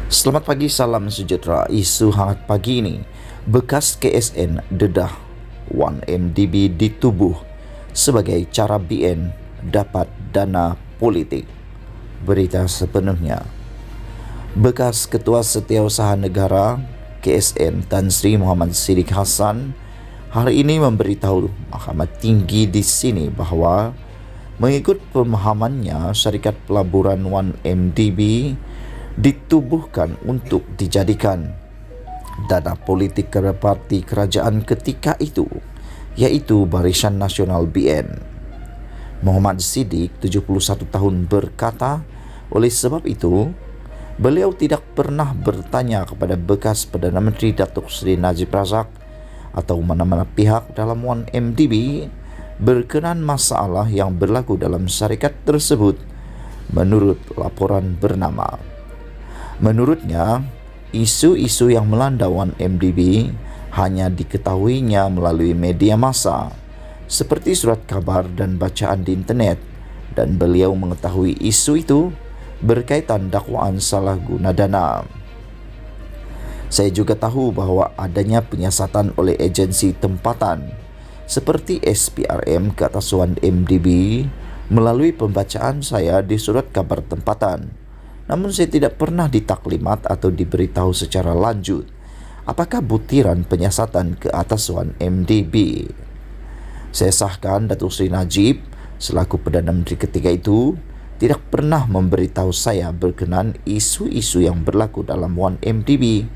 Selamat pagi, salam sejahtera. Isu hangat pagi ini, bekas KSN dedah 1MDB ditubuh sebagai cara BN dapat dana politik. Berita sepenuhnya. Bekas Ketua Setiausaha Negara KSN Tan Sri Muhammad Siddiq Hassan hari ini memberitahu Mahkamah Tinggi di sini bahawa mengikut pemahamannya, syarikat pelaburan 1MDB ditubuhkan untuk dijadikan dana politik kepada parti kerajaan ketika itu, iaitu Barisan Nasional BN. Muhammad Siddiq, 71 tahun, berkata, oleh sebab itu, beliau tidak pernah bertanya kepada bekas Perdana Menteri Datuk Seri Najib Razak atau mana-mana pihak dalam 1MDB berkenaan masalah yang berlaku dalam syarikat tersebut, menurut laporan bernama. Menurutnya, isu-isu yang melanda 1MDB hanya diketahuinya melalui media massa, seperti surat kabar dan bacaan di internet, dan beliau mengetahui isu itu berkaitan dakwaan salah guna dana. Saya juga tahu bahawa adanya penyiasatan oleh agensi tempatan seperti SPRM ke atas 1MDB melalui pembacaan saya di surat kabar tempatan. Namun saya tidak pernah ditaklimat atau diberitahu secara lanjut apakah butiran penyiasatan ke atas 1MDB. Saya sahkan Datuk Seri Najib selaku Perdana Menteri ketika itu tidak pernah memberitahu saya berkenaan isu-isu yang berlaku dalam 1MDB,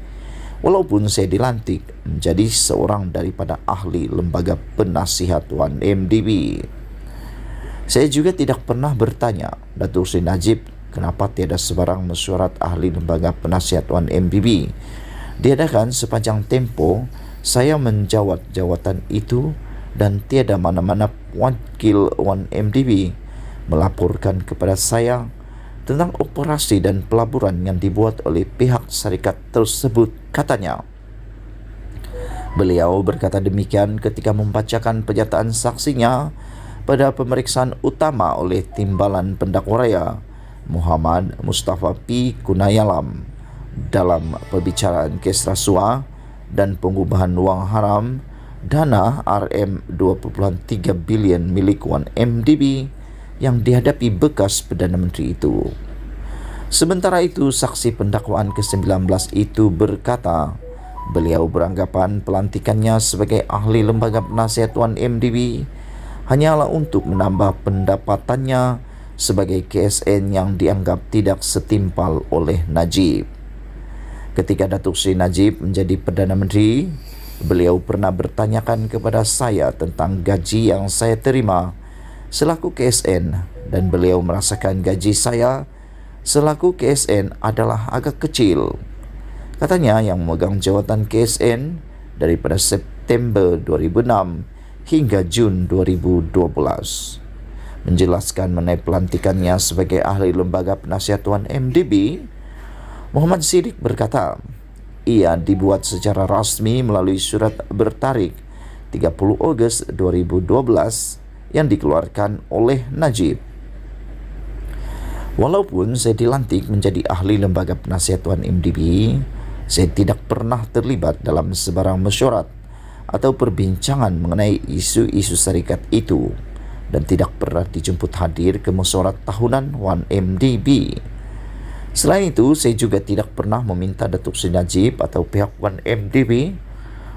walaupun saya dilantik menjadi seorang daripada ahli lembaga penasihat 1MDB. Saya juga tidak pernah bertanya Datuk Seri Najib kenapa tiada sebarang mesyuarat ahli lembaga penasihat 1MDB diadakan sepanjang tempoh saya menjawat jawatan itu, dan tiada mana-mana wakil 1MDB melaporkan kepada saya tentang operasi dan pelaburan yang dibuat oleh pihak syarikat tersebut, katanya. Beliau berkata demikian ketika membacakan pernyataan saksinya pada pemeriksaan utama oleh Timbalan Pendakwa Raya Muhammad Mustafa P. Kunayalam dalam perbicaraan kes rasuah dan pengubahan wang haram dana RM2.3 bilion milik 1MDB yang dihadapi bekas Perdana Menteri itu. Sementara itu, saksi pendakwaan ke-19 itu berkata, beliau beranggapan pelantikannya sebagai ahli lembaga penasihat 1MDB hanyalah untuk menambah pendapatannya sebagai KSN yang dianggap tidak setimpal oleh Najib. Ketika Datuk Seri Najib menjadi Perdana Menteri, beliau pernah bertanyakan kepada saya tentang gaji yang saya terima selaku KSN, dan beliau merasakan gaji saya selaku KSN adalah agak kecil. Katanya yang memegang jawatan KSN daripada September 2006 hingga Jun 2012. Menjelaskan mengenai pelantikannya sebagai ahli lembaga penasihat 1MDB, Muhammad Siddiq berkata, ia dibuat secara rasmi melalui surat bertarikh 30 Ogos 2012 yang dikeluarkan oleh Najib. Walaupun saya dilantik menjadi ahli lembaga penasihat 1MDB, saya tidak pernah terlibat dalam sebarang mesyuarat atau perbincangan mengenai isu-isu syarikat itu, dan tidak pernah dijemput hadir ke mesyuarat tahunan 1MDB. Selain itu, saya juga tidak pernah meminta Datuk Seri Najib atau pihak 1MDB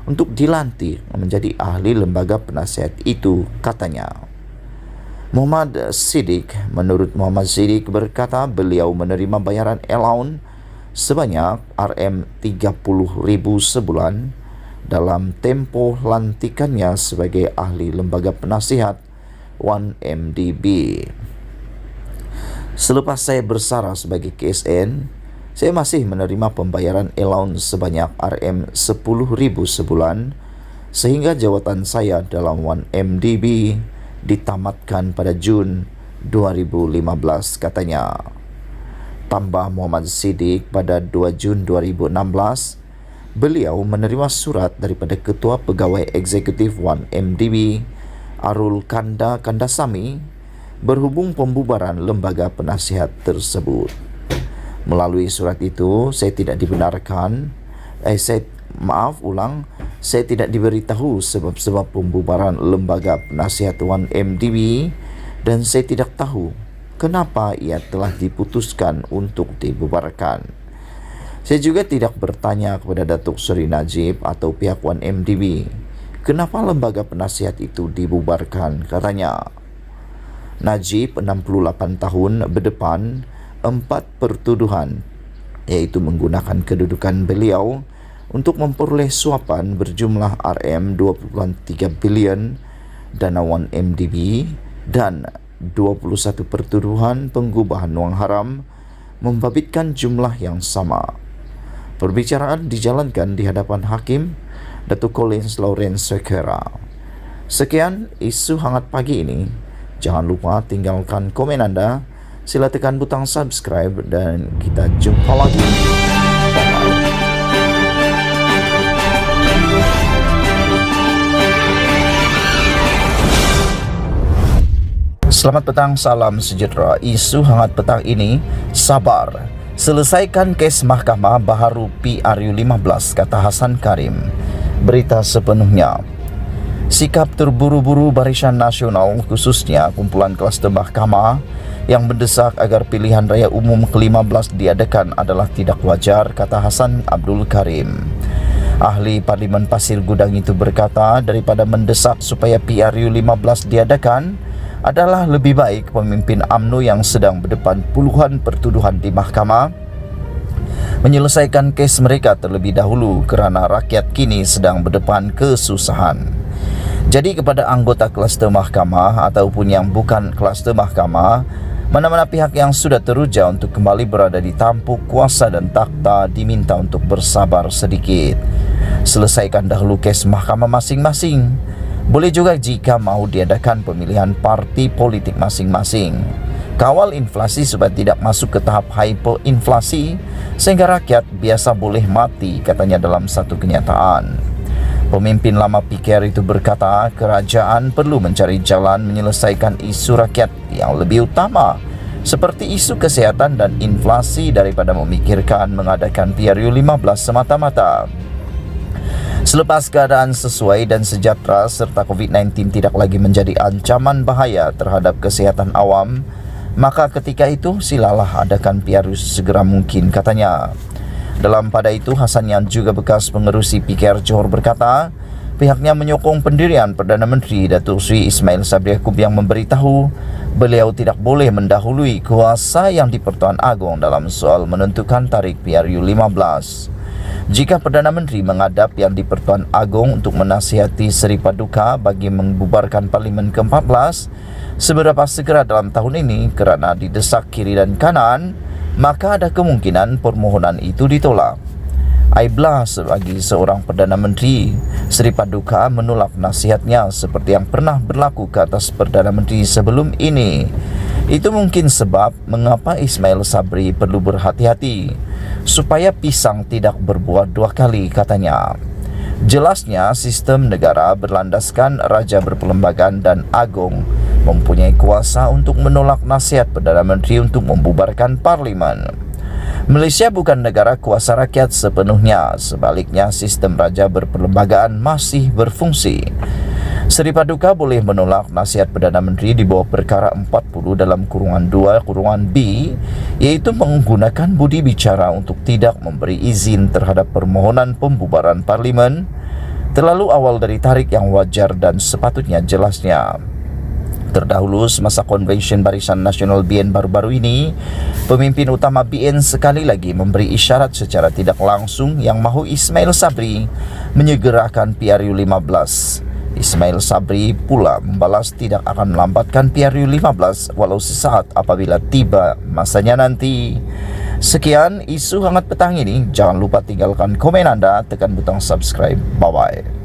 untuk dilantik menjadi ahli lembaga penasihat itu, katanya. Menurut Muhammad Siddiq berkata, beliau menerima bayaran allowance sebanyak RM30,000 sebulan dalam tempoh lantikannya sebagai ahli lembaga penasihat 1MDB. Selepas saya bersara sebagai KSN, saya masih menerima pembayaran allowance sebanyak RM10,000 sebulan sehingga jawatan saya dalam 1MDB ditamatkan pada Jun 2015, katanya. Tambah Muhammad Siddiq, pada 2 Jun 2016, beliau menerima surat daripada Ketua Pegawai Eksekutif 1MDB Arul Kandasamy berhubung pembubaran lembaga penasihat tersebut. Melalui surat itu, saya tidak dibenarkan, saya tidak diberitahu sebab-sebab pembubaran lembaga penasihat 1MDB dan saya tidak tahu kenapa ia telah diputuskan untuk dibubarkan. Saya juga tidak bertanya kepada Datuk Seri Najib atau pihak 1MDB kenapa lembaga penasihat itu dibubarkan. Katanya, Najib 68 tahun berdepan 4 pertuduhan, iaitu menggunakan kedudukan beliau untuk memperoleh suapan berjumlah RM2.3 bilion dana 1MDB dan 21 pertuduhan penggubahan wang haram membabitkan jumlah yang sama. Perbicaraan dijalankan di hadapan Hakim Datuk Collins Lawrence Sekera. Sekian isu hangat pagi ini. Jangan lupa tinggalkan komen anda, sila tekan butang subscribe dan kita jumpa lagi. Bye-bye. Selamat petang, salam sejahtera. Isu hangat petang ini, sabar. Selesaikan kes mahkamah baharu PRU15, kata Hasan Karim. Berita sepenuhnya. Sikap terburu-buru Barisan Nasional, khususnya kumpulan kluster mahkamah yang mendesak agar pilihan raya umum ke-15 diadakan adalah tidak wajar, kata Hasan Abdul Karim. Ahli Parlimen Pasir Gudang itu berkata, daripada mendesak supaya PRU15 diadakan, adalah lebih baik pemimpin UMNO yang sedang berdepan puluhan pertuduhan di mahkamah menyelesaikan kes mereka terlebih dahulu kerana rakyat kini sedang berdepan kesusahan. Jadi kepada anggota kluster mahkamah ataupun yang bukan kluster mahkamah, mana-mana pihak yang sudah teruja untuk kembali berada di tampuk kuasa dan takhta diminta untuk bersabar sedikit. Selesaikan dahulu kes mahkamah masing-masing. Boleh juga jika mahu diadakan pemilihan parti politik masing-masing. Kawal inflasi supaya tidak masuk ke tahap hyperinflasi sehingga rakyat biasa boleh mati, katanya dalam satu kenyataan. Pemimpin lama PKR itu berkata, kerajaan perlu mencari jalan menyelesaikan isu rakyat yang lebih utama seperti isu kesihatan dan inflasi daripada memikirkan mengadakan PRU15 semata-mata. Selepas keadaan sesuai dan sejahtera serta COVID-19 tidak lagi menjadi ancaman bahaya terhadap kesihatan awam, maka ketika itu silalah adakan PRU segera mungkin, katanya. Dalam pada itu, Hasan yang juga bekas pengerusi PKR Johor berkata, pihaknya menyokong pendirian Perdana Menteri Datuk Seri Ismail Sabri Yaakob yang memberitahu beliau tidak boleh mendahului kuasa yang di-Pertuan Agong dalam soal menentukan tarikh PRU15. Jika Perdana Menteri menghadap yang di-Pertuan Agong untuk menasihati Seri Paduka bagi membubarkan Parlimen ke-14 seberapa segera dalam tahun ini kerana didesak kiri dan kanan, maka ada kemungkinan permohonan itu ditolak. Aiblah bagi seorang Perdana Menteri Seri Paduka menolak nasihatnya seperti yang pernah berlaku ke atas Perdana Menteri sebelum ini. Itu mungkin sebab mengapa Ismail Sabri perlu berhati-hati supaya pisang tidak berbuah dua kali, katanya. Jelasnya sistem negara berlandaskan Raja Berperlembagaan dan Agong mempunyai kuasa untuk menolak nasihat Perdana Menteri untuk membubarkan Parlimen. Malaysia bukan negara kuasa rakyat sepenuhnya, sebaliknya sistem Raja Berperlembagaan masih berfungsi. Seri Paduka boleh menolak nasihat Perdana Menteri di bawah perkara 40 dalam kurungan 2 kurungan B, iaitu menggunakan budi bicara untuk tidak memberi izin terhadap permohonan pembubaran Parlimen terlalu awal dari tarikh yang wajar dan sepatutnya, jelasnya. Terdahulu semasa konvensyen Barisan Nasional BN baru-baru ini, pemimpin utama BN sekali lagi memberi isyarat secara tidak langsung yang mahu Ismail Sabri menyegerakan PRU15. Ismail Sabri pula membalas tidak akan melambatkan PRU15 walau sesaat apabila tiba masanya nanti. Sekian isu hangat petang ini. Jangan lupa tinggalkan komen anda, tekan butang subscribe. Bye-bye.